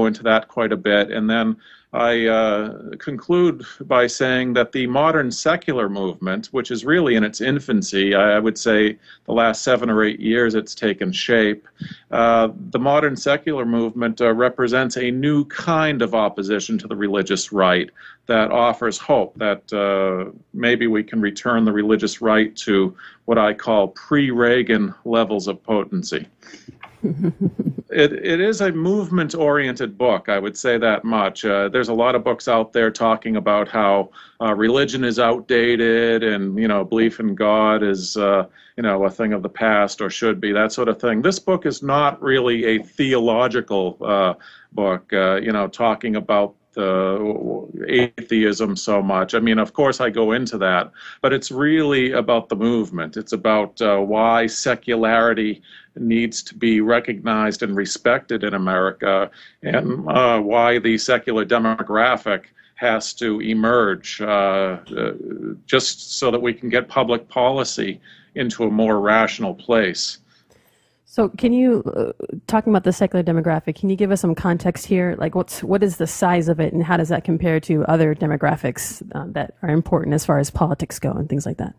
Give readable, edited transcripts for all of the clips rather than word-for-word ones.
go into that quite a bit. And then I conclude by saying that the modern secular movement, which is really in its infancy, I would say the last 7 or 8 years it's taken shape, the modern secular movement represents a new kind of opposition to the religious right that offers hope that maybe we can return the religious right to what I call pre-Reagan levels of potency. It is a movement-oriented book, I would say that much. There's a lot of books out there talking about how religion is outdated and, belief in God is, a thing of the past or should be, that sort of thing. This book is not really a theological book, talking about atheism so much. I mean, of course I go into that, but it's really about the movement. It's about why secularity needs to be recognized and respected in America, and why the secular demographic has to emerge just so that we can get public policy into a more rational place. So can you, talking about the secular demographic, can you give us some context here? Like what is the size of it and how does that compare to other demographics that are important as far as politics go and things like that?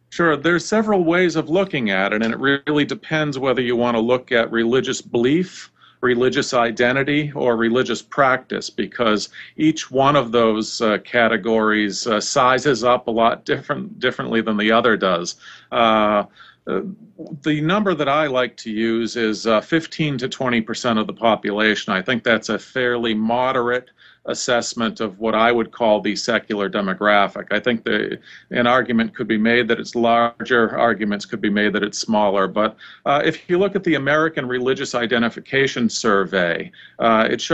Sure, there's several ways of looking at it, and it really depends whether you want to look at religious belief, religious identity, or religious practice, because each one of those categories sizes up a lot differently than the other does. The number that I like to use is 15 to 20% of the population. I think that's a fairly moderate assessment of what I would call the secular demographic. I think an argument could be made that it's larger, arguments could be made that it's smaller, but if you look at the American Religious Identification Survey, it shows